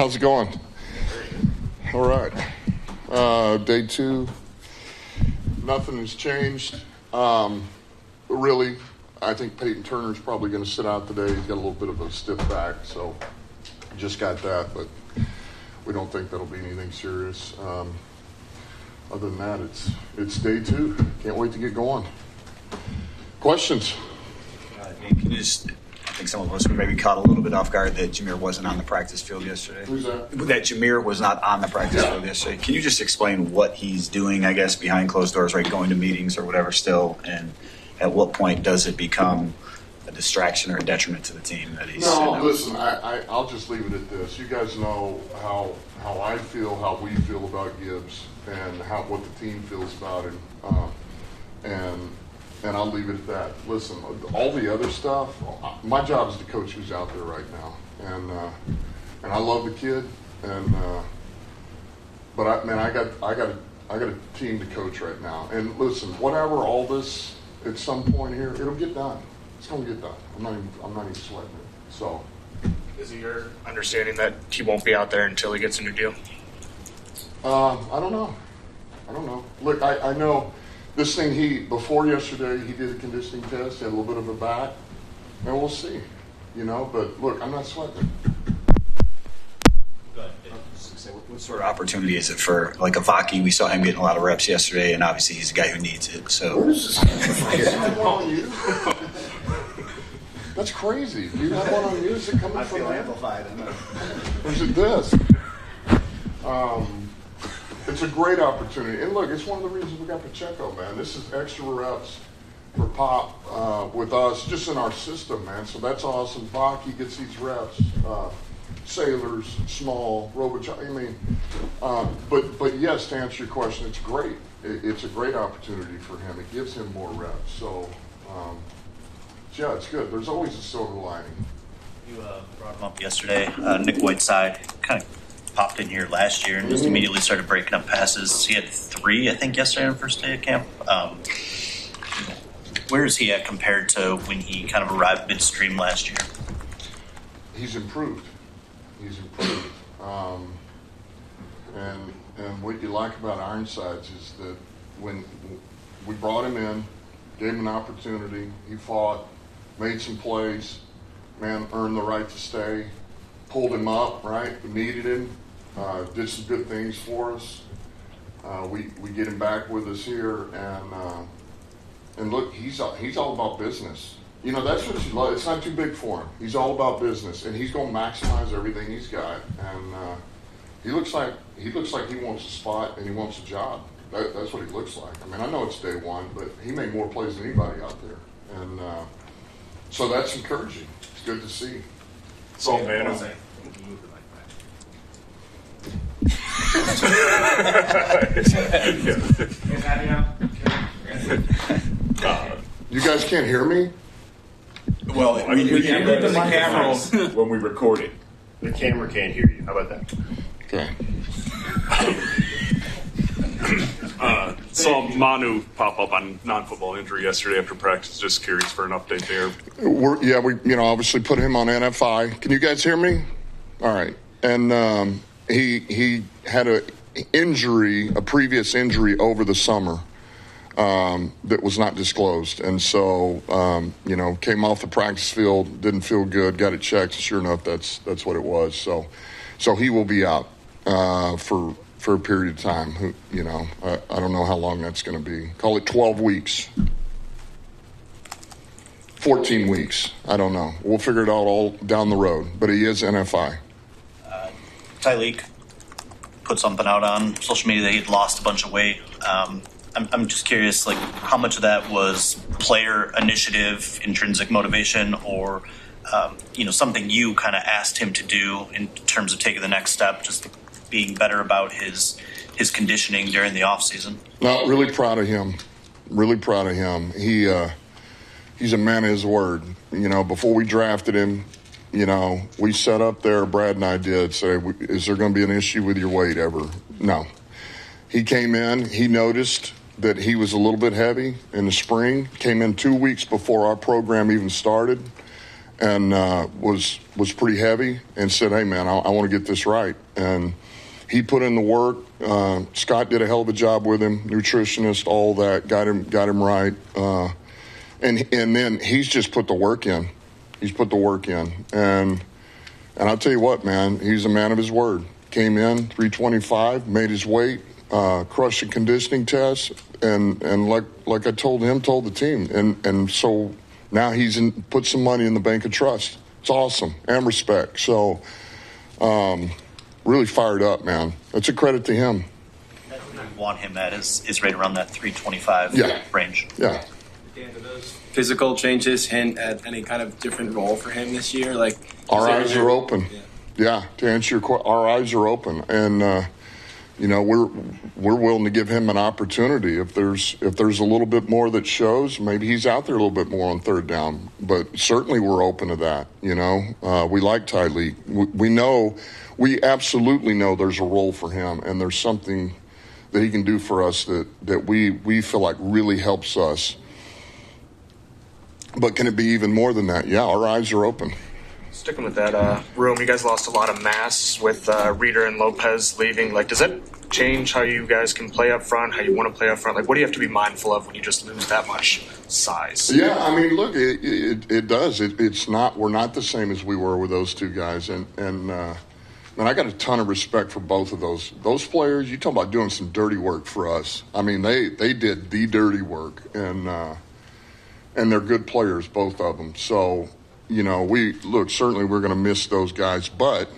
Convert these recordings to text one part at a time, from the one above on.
How's it going? All right. Day 2. Nothing has changed. Really, I think Peyton Turner's probably going to sit out today. He's got a little bit of a stiff back, so just got that, but we don't think that'll be anything serious. Other than that, it's day 2. Can't wait to get going. Questions? Can you just, I think some of us were maybe caught a little bit off guard that Jameer wasn't on the practice field yesterday. Who's that? That Jameer was not on the practice field yesterday. Can you just explain what he's doing, I guess, behind closed doors, right, going to meetings or whatever still, and at what point does it become a distraction or a detriment to the team that he's... No, listen, I'll just leave it at this. You guys know how I feel, how we feel about Gibbs, and what the team feels about him, and I'll leave it at that. Listen, all the other stuff, my job is to coach who's out there right now, and I love the kid, but I got a team to coach right now, and listen, whatever all this at some point here, it'll get done. It's going to get done. I'm not even sweating it. So, is it your understanding that he won't be out there until he gets a new deal? I don't know. Look, I know this thing. Before yesterday, he did a conditioning test. He had a little bit of a back, and we'll see. But look, I'm not sweating it. What sort of opportunity is it for, like, Avaki? We saw him getting a lot of reps yesterday, and obviously he's a guy who needs it. So, where is this? On you? That's crazy. Do you have one on you? Is it coming from there? amplified. Or is it this? It's a great opportunity. And look, it's one of the reasons we got Pacheco, man. This is extra reps for Pop with us, just in our system, man. So that's awesome. Vaki gets these reps. Sailors, small, but yes, to answer your question, it's great. It's a great opportunity for him. It gives him more reps. So, yeah, it's good. There's always a silver lining. You brought him up yesterday. Nick Whiteside kind of popped in here last year and just immediately started breaking up passes. He had 3, I think, yesterday on the first day of camp. Where is he at compared to when he kind of arrived midstream last year? He's improved. And what you like about Ironsides is that when we brought him in, gave him an opportunity, he fought, made some plays, man, earned the right to stay, pulled him up, right? We needed him, did some good things for us. We get him back with us here, and look, he's all about business. That's what you love. It's not too big for him. He's all about business, and he's going to maximize everything he's got. And he looks like he wants a spot and he wants a job. That's what he looks like. I mean, I know it's day 1, but he made more plays than anybody out there, and so that's encouraging. It's good to see. So, man, you guys can't hear me? Well, I mean, we can move the camera when we record it. The camera can't hear you. How about that? Okay. Saw Manu pop up on non-football injury yesterday after practice. Just curious for an update there. We obviously put him on NFI. Can you guys hear me? All right. And he had a previous injury over the summer that was not disclosed, and so came off the practice field, didn't feel good, got it checked. Sure enough, that's what it was. So he will be out for a period of time. I don't know how long that's going to be. Call it 12 weeks. 14 weeks. I don't know. We'll figure it out all down the road. But he is NFI. Tyleek put something out on social media that he'd lost a bunch of weight. I'm just curious, like, how much of that was player initiative, intrinsic motivation, or something you kind of asked him to do in terms of taking the next step, just being better about his conditioning during the offseason? No, really proud of him. Really proud of him. He's a man of his word. Before we drafted him, we set up there, Brad and I did, say, is there going to be an issue with your weight ever? No. He came in, he noticed that he was a little bit heavy in the spring, came in 2 weeks before our program even started, and was pretty heavy, and said, "Hey, man, I want to get this right." And he put in the work. Scott did a hell of a job with him, nutritionist, all that, got him right. And then he's just put the work in. He's put the work in, and I'll tell you what, man, he's a man of his word. Came in 325, made his weight, crushed a conditioning test, and like I told the team, and so now he's put some money in the bank of trust. It's awesome, and respect. So really fired up, man. That's a credit to him. Want him at is right around that 325 range. Yeah. Dan, do those physical changes hint at any kind of different role for him this year? Like, our eyes are open. Yeah, to answer your question, our eyes are open, and we're willing to give him an opportunity. If there's a little bit more that shows, maybe he's out there a little bit more on third down. But certainly we're open to that. We like Tyleek. We absolutely know there's a role for him, and there's something that he can do for us that we feel like really helps us. But can it be even more than that? Yeah, our eyes are open. Sticking with that room, you guys lost a lot of mass with Reeder and Lopez leaving. Like, does that change how you guys can play up front, how you want to play up front? Like, what do you have to be mindful of when you just lose that much size? Yeah, I mean, look, it does. It's not. We're not the same as we were with those two guys, and I got a ton of respect for both of those players. You talk about doing some dirty work for us. I mean, they did the dirty work, and they're good players, both of them. So, certainly we're going to miss those guys, but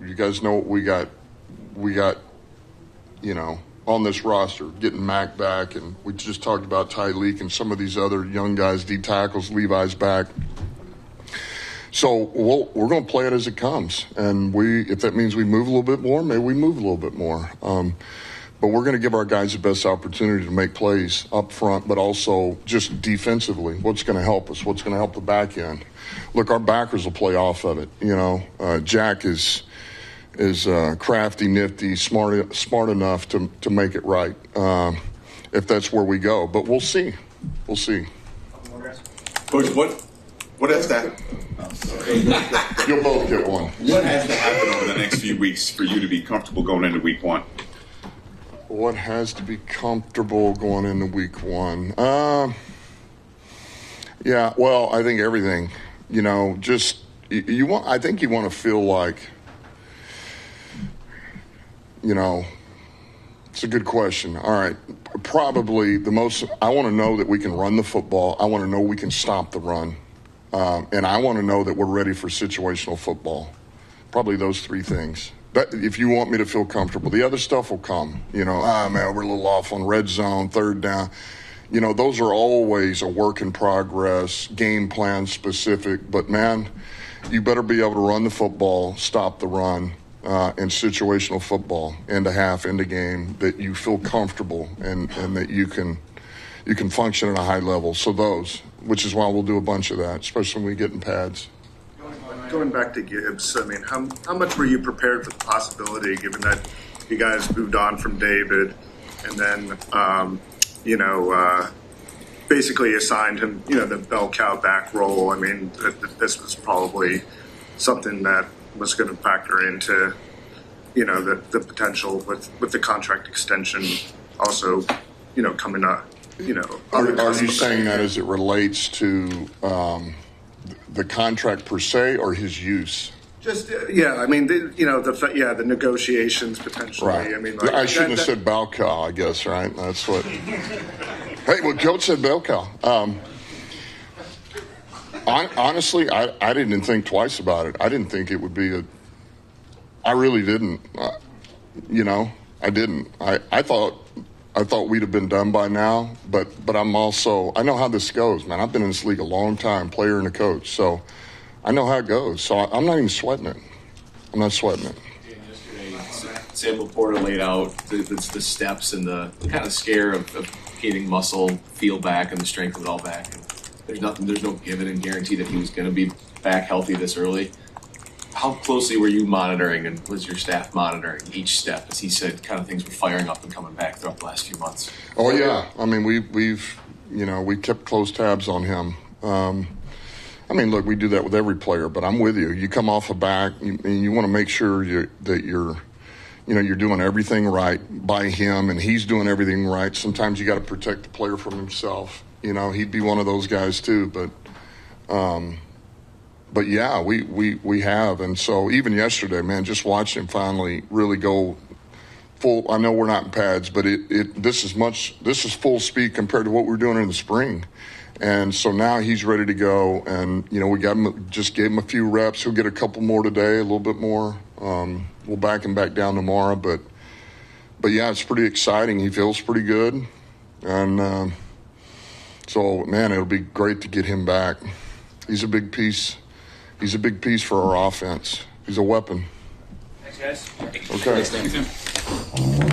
you guys know what we got, on this roster, getting Mac back, and we just talked about Tyleek and some of these other young guys, D tackles, Levi's back. So we're going to play it as it comes, and if that means we move a little bit more, maybe we move a little bit more. But we're going to give our guys the best opportunity to make plays up front, but also just defensively. What's going to help us? What's going to help the back end? Look, our backers will play off of it. Jack is crafty, nifty, smart enough to make it right. If that's where we go, but we'll see. We'll see. Coach, what has to You'll both get one. What has to happen over the next few weeks for you to be comfortable going into week one? What has to be comfortable going into week one? Yeah, well, I think everything. I think you want to feel like, it's a good question. All right, probably the most. I want to know that we can run the football. I want to know we can stop the run, and I want to know that we're ready for situational football. Probably those three things. If you want me to feel comfortable, the other stuff will come. Man, we're a little off on red zone, third down. Those are always a work in progress, game plan specific. But, man, you better be able to run the football, stop the run, in situational football, end of half, end of game, that you feel comfortable and that you can function at a high level. So which is why we'll do a bunch of that, especially when we get in pads. Going back to Gibbs, I mean, how much were you prepared for the possibility, given that you guys moved on from David and then, basically assigned him, the bell cow back role? I mean, this was probably something that was going to factor into, the potential with the contract extension also, coming up, Are you saying that as it relates to the contract per se or his use? Just I mean, the negotiations potentially. Right. I mean, I shouldn't have said bell cow, I guess, right? That's what. Hey, well, Coach said bell cow. Honestly, I didn't think twice about it. I didn't think it would be I really didn't. I didn't. I thought we'd have been done by now, but I know how this goes, man. I've been in this league a long time, player and a coach, so I know how it goes. So I'm not even sweating it. I'm not sweating it. Yesterday, Sam Laporta laid out the steps and the kind of scare of getting muscle feel back and the strength of it all back. And there's no given and guarantee that he was going to be back healthy this early. How closely were you monitoring, and was your staff monitoring each step? As he said, kind of things were firing up and coming back throughout the last few months. Oh yeah, I mean we kept close tabs on him. I mean, look, we do that with every player, but I'm with you. You come off a back, and you want to make sure that you're doing everything right by him, and he's doing everything right. Sometimes you got to protect the player from himself. He'd be one of those guys too. But yeah, we have, and so even yesterday, man, just watching him finally really go full. I know we're not in pads, but this is full speed compared to what we were doing in the spring. And so now he's ready to go, and we just gave him a few reps. He'll get a couple more today, a little bit more. We'll back him back down tomorrow, but yeah, it's pretty exciting. He feels pretty good, and so man, it'll be great to get him back. He's a big piece. He's a big piece for our offense. He's a weapon. Thanks, guys. Okay. Thanks, Dan.